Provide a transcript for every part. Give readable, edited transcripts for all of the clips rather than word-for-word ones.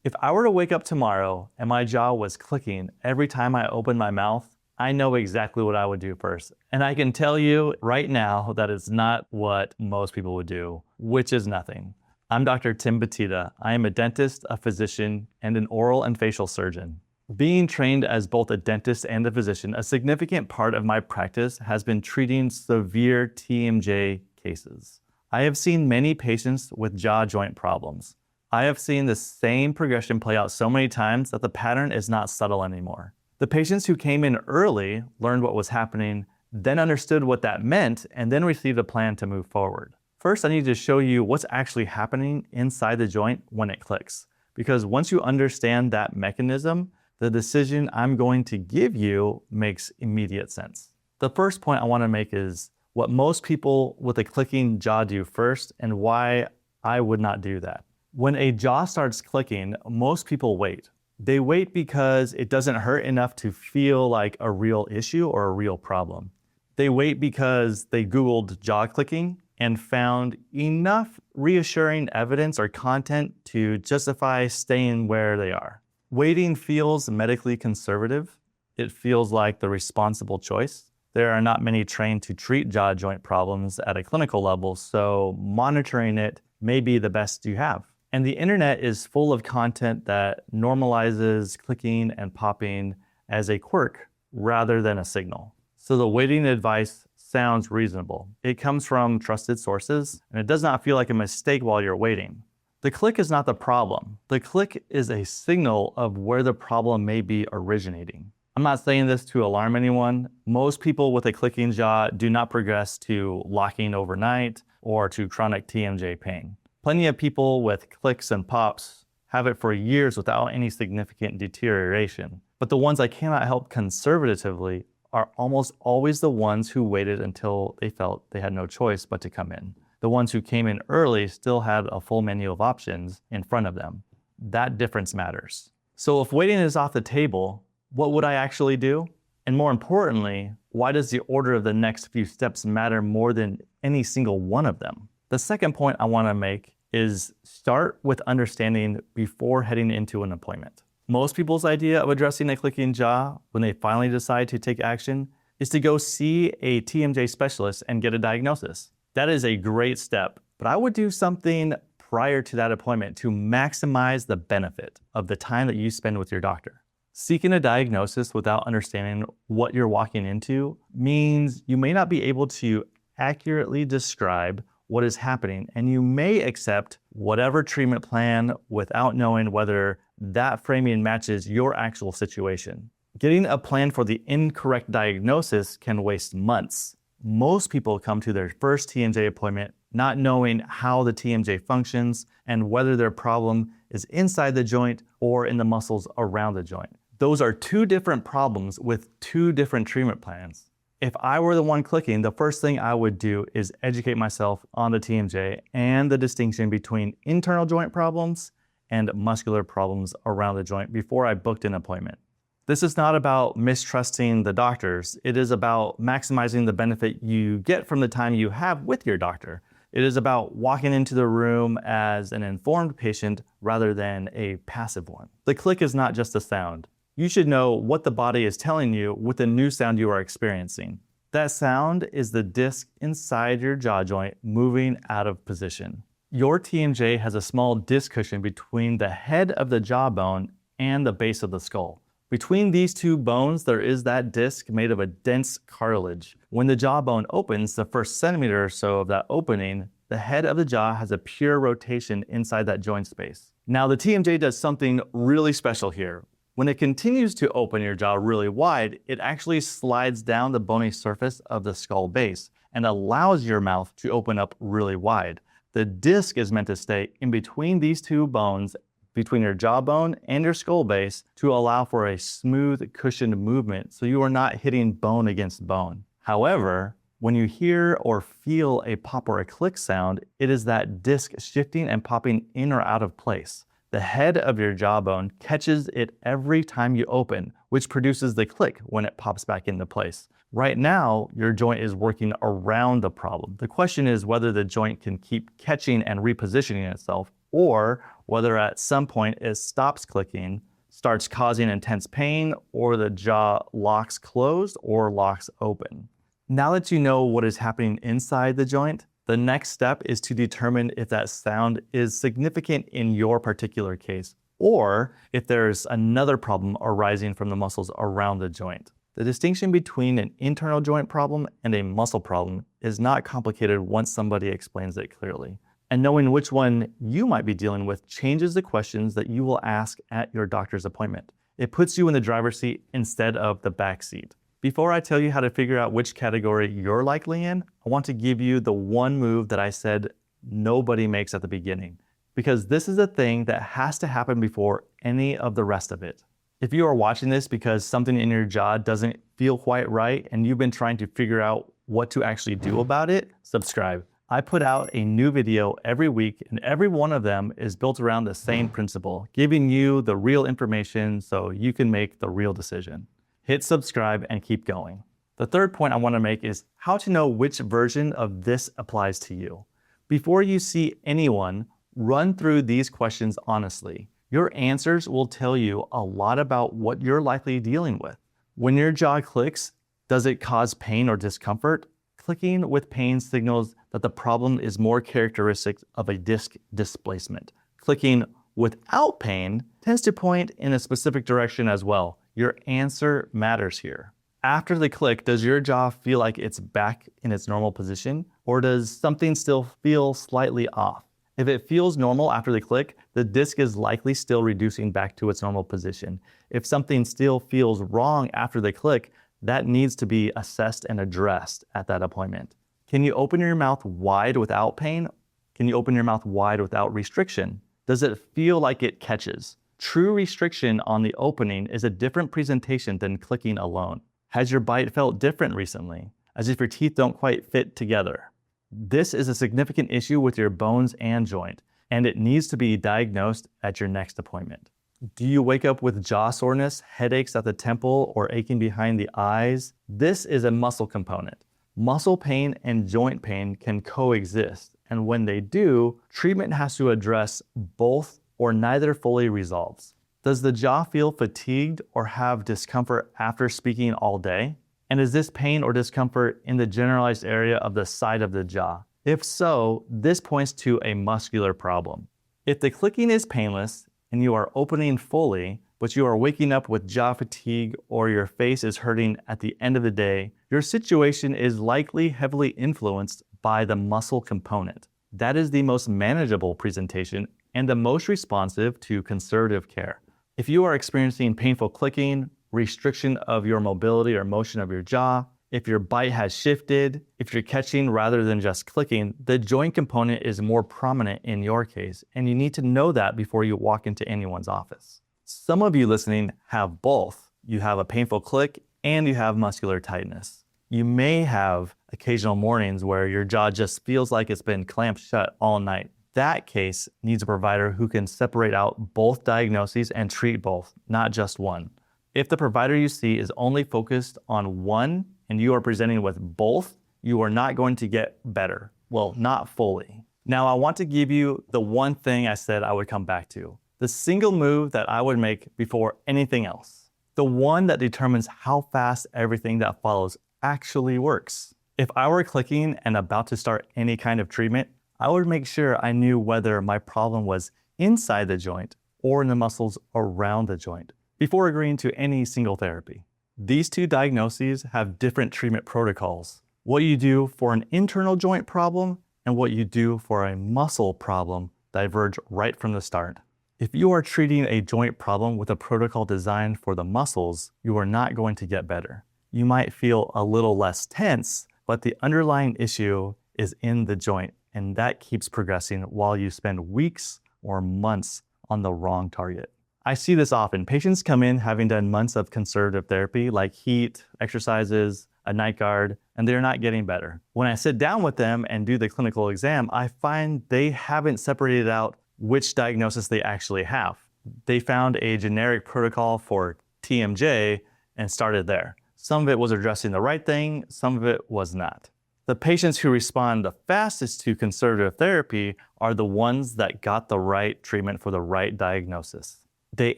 If I were to wake up tomorrow and my jaw was clicking every time I opened my mouth, I know exactly what I would do first. And I can tell you right now that it's not what most people would do, which is nothing. I'm Dr. Tim Batita. I am a dentist, a physician, and an oral and facial surgeon. Being trained as both a dentist and a physician, a significant part of my practice has been treating severe TMJ cases. I have seen many patients with jaw joint problems. I have seen the same progression play out so many times that the pattern is not subtle anymore. The patients who came in early learned what was happening, then understood what that meant, and then received a plan to move forward. First, I need to show you what's actually happening inside the joint when it clicks. Because once you understand that mechanism, the decision I'm going to give you makes immediate sense. The first point I want to make is what most people with a clicking jaw do first and why I would not do that. When a jaw starts clicking, most people wait. They wait because it doesn't hurt enough to feel like a real issue or a real problem. They wait because they Googled jaw clicking and found enough reassuring evidence or content to justify staying where they are. Waiting feels medically conservative. It feels like the responsible choice. There are not many trained to treat jaw joint problems at a clinical level, so monitoring it may be the best you have. And the internet is full of content that normalizes clicking and popping as a quirk rather than a signal. So the waiting advice sounds reasonable. It comes from trusted sources, and it does not feel like a mistake while you're waiting. The click is not the problem. The click is a signal of where the problem may be originating. I'm not saying this to alarm anyone. Most people with a clicking jaw do not progress to locking overnight or to chronic TMJ pain. Plenty of people with clicks and pops have it for years without any significant deterioration. But the ones I cannot help conservatively are almost always the ones who waited until they felt they had no choice but to come in. The ones who came in early still had a full menu of options in front of them. That difference matters. So if waiting is off the table, what would I actually do? And more importantly, why does the order of the next few steps matter more than any single one of them? The second point I want to make is start with understanding before heading into an appointment. Most people's idea of addressing a clicking jaw when they finally decide to take action is to go see a TMJ specialist and get a diagnosis. That is a great step, but I would do something prior to that appointment to maximize the benefit of the time that you spend with your doctor. Seeking a diagnosis without understanding what you're walking into means you may not be able to accurately describe what is happening, and you may accept whatever treatment plan without knowing whether that framing matches your actual situation. Getting a plan for the incorrect diagnosis can waste months. Most people come to their first TMJ appointment not knowing how the TMJ functions and whether their problem is inside the joint or in the muscles around the joint. Those are two different problems with two different treatment plans. If I were the one clicking, the first thing I would do is educate myself on the TMJ and the distinction between internal joint problems and muscular problems around the joint before I booked an appointment. This is not about mistrusting the doctors. It is about maximizing the benefit you get from the time you have with your doctor. It is about walking into the room as an informed patient rather than a passive one. The click is not just a sound. You should know what the body is telling you with the new sound you are experiencing. That sound is the disc inside your jaw joint moving out of position. Your TMJ has a small disc cushion between the head of the jawbone and the base of the skull. Between these two bones, there is that disc made of a dense cartilage. When the jawbone opens, the first centimeter or so of that opening, the head of the jaw has a pure rotation inside that joint space. Now, the TMJ does something really special here. When it continues to open your jaw really wide, it actually slides down the bony surface of the skull base and allows your mouth to open up really wide. The disc is meant to stay in between these two bones, between your jawbone and your skull base, to allow for a smooth, cushioned movement so you are not hitting bone against bone. However, when you hear or feel a pop or a click sound, it is that disc shifting and popping in or out of place. The head of your jawbone catches it every time you open, which produces the click when it pops back into place. Right now, your joint is working around the problem. The question is whether the joint can keep catching and repositioning itself, or whether at some point it stops clicking, starts causing intense pain, or the jaw locks closed or locks open. Now that you know what is happening inside the joint, the next step is to determine if that sound is significant in your particular case, or if there's another problem arising from the muscles around the joint. The distinction between an internal joint problem and a muscle problem is not complicated once somebody explains it clearly. And knowing which one you might be dealing with changes the questions that you will ask at your doctor's appointment. It puts you in the driver's seat instead of the back seat. Before I tell you how to figure out which category you're likely in, I want to give you the one move that I said nobody makes at the beginning, because this is a thing that has to happen before any of the rest of it. If you are watching this because something in your jaw doesn't feel quite right and you've been trying to figure out what to actually do about it, subscribe. I put out a new video every week, and every one of them is built around the same principle, giving you the real information so you can make the real decision. Hit subscribe and keep going. The third point I want to make is how to know which version of this applies to you. Before you see anyone, run through these questions honestly. Your answers will tell you a lot about what you're likely dealing with. When your jaw clicks, does it cause pain or discomfort? Clicking with pain signals that the problem is more characteristic of a disc displacement. Clicking without pain tends to point in a specific direction as well. Your answer matters here. After the click, does your jaw feel like it's back in its normal position, or does something still feel slightly off? If it feels normal after the click, the disc is likely still reducing back to its normal position. If something still feels wrong after the click, that needs to be assessed and addressed at that appointment. Can you open your mouth wide without pain? Can you open your mouth wide without restriction? Does it feel like it catches? True restriction on the opening is a different presentation than clicking alone. Has your bite felt different recently, as if your teeth don't quite fit together? This is a significant issue with your bones and joint, and it needs to be diagnosed at your next appointment. Do you wake up with jaw soreness, headaches at the temple, or aching behind the eyes? This is a muscle component. Muscle pain and joint pain can coexist, and when they do, treatment has to address both or neither fully resolves. Does the jaw feel fatigued or have discomfort after speaking all day? And is this pain or discomfort in the generalized area of the side of the jaw? If so, this points to a muscular problem. If the clicking is painless and you are opening fully, but you are waking up with jaw fatigue or your face is hurting at the end of the day, your situation is likely heavily influenced by the muscle component. That is the most manageable presentation and the most responsive to conservative care. If you are experiencing painful clicking, restriction of your mobility or motion of your jaw, if your bite has shifted, if you're catching rather than just clicking, the joint component is more prominent in your case, and you need to know that before you walk into anyone's office. Some of you listening have both. You have a painful click and you have muscular tightness. You may have occasional mornings where your jaw just feels like it's been clamped shut all night. That case needs a provider who can separate out both diagnoses and treat both, not just one. If the provider you see is only focused on one and you are presenting with both, you are not going to get better. Well, not fully. Now, I want to give you the one thing I said I would come back to. The single move that I would make before anything else. The one that determines how fast everything that follows actually works. If I were clicking and about to start any kind of treatment, I would make sure I knew whether my problem was inside the joint or in the muscles around the joint before agreeing to any single therapy. These two diagnoses have different treatment protocols. What you do for an internal joint problem and what you do for a muscle problem diverge right from the start. If you are treating a joint problem with a protocol designed for the muscles, you are not going to get better. You might feel a little less tense, but the underlying issue is in the joint, and that keeps progressing while you spend weeks or months on the wrong target. I see this often. Patients come in having done months of conservative therapy like heat, exercises, a night guard, and they're not getting better. When I sit down with them and do the clinical exam, I find they haven't separated out which diagnosis they actually have. They found a generic protocol for TMJ and started there. Some of it was addressing the right thing, some of it was not. The patients who respond the fastest to conservative therapy are the ones that got the right treatment for the right diagnosis. They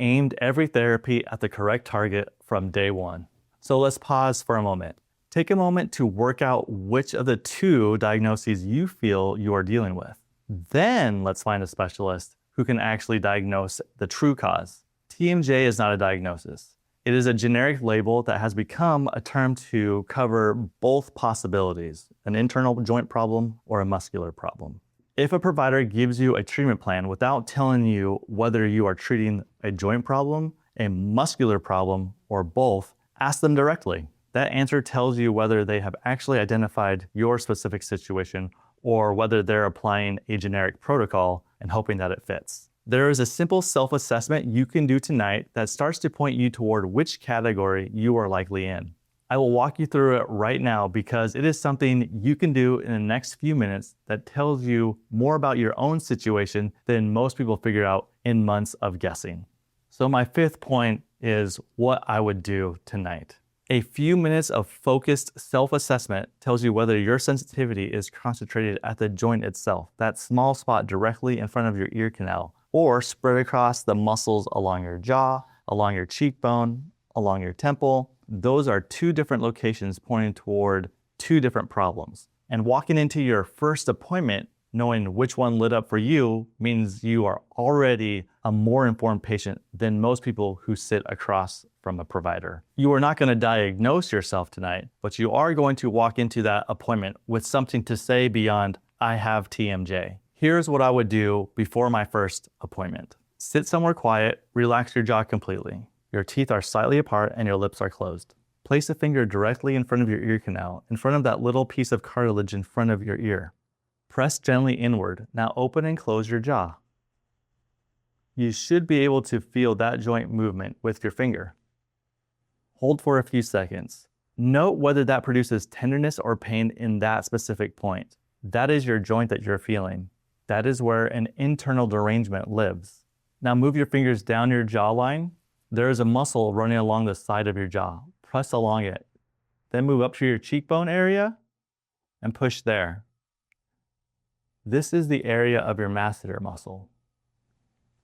aimed every therapy at the correct target from day one. So let's pause for a moment. Take a moment to work out which of the two diagnoses you feel you are dealing with. Then let's find a specialist who can actually diagnose the true cause. TMJ is not a diagnosis. It is a generic label that has become a term to cover both possibilities, an internal joint problem or a muscular problem. If a provider gives you a treatment plan without telling you whether you are treating a joint problem, a muscular problem, or both, ask them directly. That answer tells you whether they have actually identified your specific situation or whether they're applying a generic protocol and hoping that it fits. There is a simple self-assessment you can do tonight that starts to point you toward which category you are likely in. I will walk you through it right now because it is something you can do in the next few minutes that tells you more about your own situation than most people figure out in months of guessing. So my fifth point is what I would do tonight. A few minutes of focused self-assessment tells you whether your sensitivity is concentrated at the joint itself, that small spot directly in front of your ear canal, or spread across the muscles along your jaw, along your cheekbone, along your temple. Those are two different locations pointing toward two different problems. And walking into your first appointment knowing which one lit up for you means you are already a more informed patient than most people who sit across from a provider. You are not going to diagnose yourself tonight, but you are going to walk into that appointment with something to say beyond, I have TMJ. Here's what I would do before my first appointment. Sit somewhere quiet, relax your jaw completely. Your teeth are slightly apart and your lips are closed. Place a finger directly in front of your ear canal, in front of that little piece of cartilage in front of your ear. Press gently inward. Now open and close your jaw. You should be able to feel that joint movement with your finger. Hold for a few seconds. Note whether that produces tenderness or pain in that specific point. That is your joint that you're feeling. That is where an internal derangement lives. Now move your fingers down your jawline. There is a muscle running along the side of your jaw. Press along it. Then move up to your cheekbone area and push there. This is the area of your masseter muscle.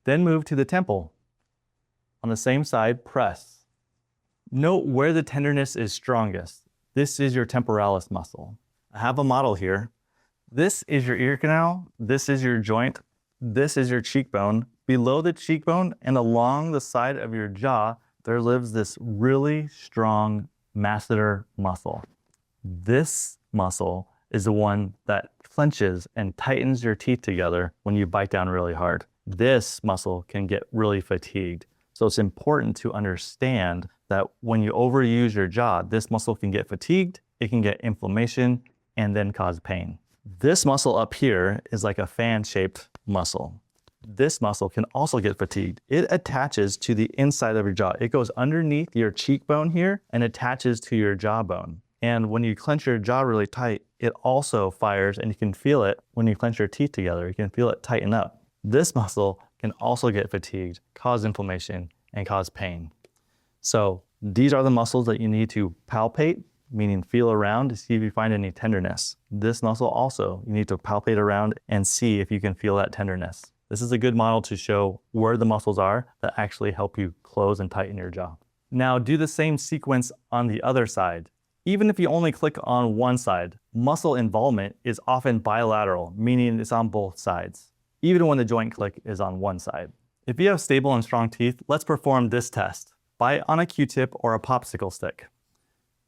Then move to the temple. On the same side, press. Note where the tenderness is strongest. This is your temporalis muscle. I have a model here. This is your ear canal. This is your joint. This is your cheekbone. Below the cheekbone and along the side of your jaw, there lives this really strong masseter muscle. This muscle is the one that clenches and tightens your teeth together when you bite down really hard. This muscle can get really fatigued. So it's important to understand that when you overuse your jaw, this muscle can get fatigued, it can get inflammation, and then cause pain. This muscle up here is like a fan-shaped muscle. This muscle can also get fatigued. It attaches to the inside of your jaw. It goes underneath your cheekbone here and attaches to your jawbone. And when you clench your jaw really tight, it also fires, and you can feel it when you clench your teeth together. You can feel it tighten up. This muscle can also get fatigued, cause inflammation, and cause pain. So these are the muscles that you need to palpate, meaning feel around to see if you find any tenderness. This muscle also, you need to palpate around and see if you can feel that tenderness. This is a good model to show where the muscles are that actually help you close and tighten your jaw. Now do the same sequence on the other side. Even if you only click on one side, muscle involvement is often bilateral, meaning it's on both sides, even when the joint click is on one side. If you have stable and strong teeth, let's perform this test. Bite on a Q-tip or a popsicle stick.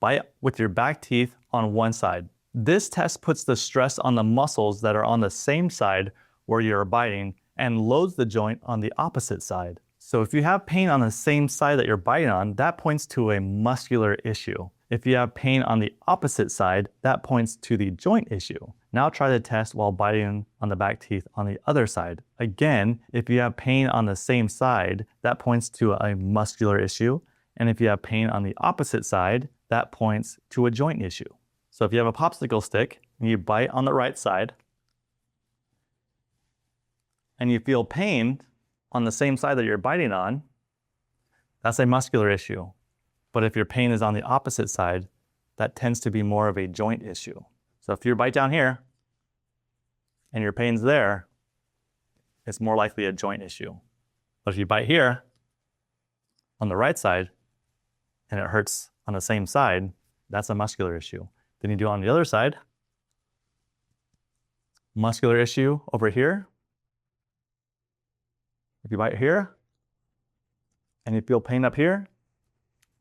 Bite with your back teeth on one side. This test puts the stress on the muscles that are on the same side where you're biting and loads the joint on the opposite side. So if you have pain on the same side that you're biting on, that points to a muscular issue. If you have pain on the opposite side, that points to the joint issue. Now try the test while biting on the back teeth on the other side. Again, if you have pain on the same side, that points to a muscular issue. And if you have pain on the opposite side, that points to a joint issue. So if you have a popsicle stick and you bite on the right side, and you feel pain on the same side that you're biting on, that's a muscular issue. But if your pain is on the opposite side, that tends to be more of a joint issue. So if you bite down here and your pain's there, it's more likely a joint issue. But if you bite here on the right side and it hurts on the same side, that's a muscular issue. Then you do it on the other side, muscular issue over here. If you bite here and you feel pain up here,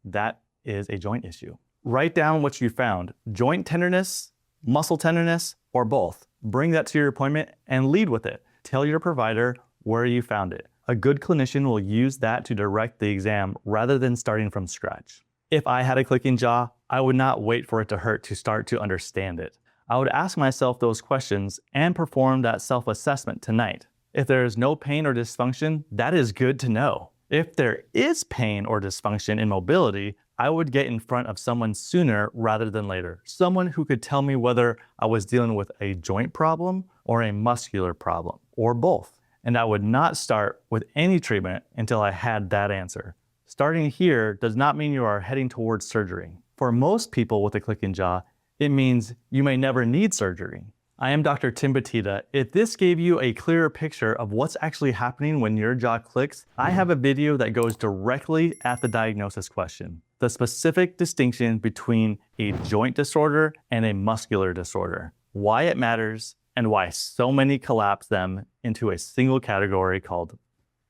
that is a joint issue. Write down what you found: joint tenderness, muscle tenderness, or both. Bring that to your appointment and lead with it. Tell your provider where you found it. A good clinician will use that to direct the exam rather than starting from scratch. If I had a clicking jaw, I would not wait for it to hurt to start to understand it. I would ask myself those questions and perform that self-assessment tonight. If there is no pain or dysfunction, that is good to know. If there is pain or dysfunction in mobility, I would get in front of someone sooner rather than later. Someone who could tell me whether I was dealing with a joint problem or a muscular problem, or both. And I would not start with any treatment until I had that answer. Starting here does not mean you are heading towards surgery. For most people with a clicking jaw, it means you may never need surgery. I am Dr. Tim Batita. If this gave you a clearer picture of what's actually happening when your jaw clicks, I have a video that goes directly at the diagnosis question: the specific distinction between a joint disorder and a muscular disorder, why it matters, and why so many collapse them into a single category called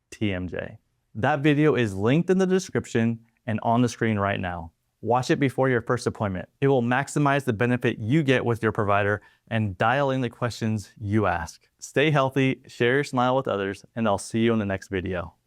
TMJ. That video is linked in the description and on the screen right now. Watch it before your first appointment. It will maximize the benefit you get with your provider and dial in the questions you ask. Stay healthy, share your smile with others, and I'll see you in the next video.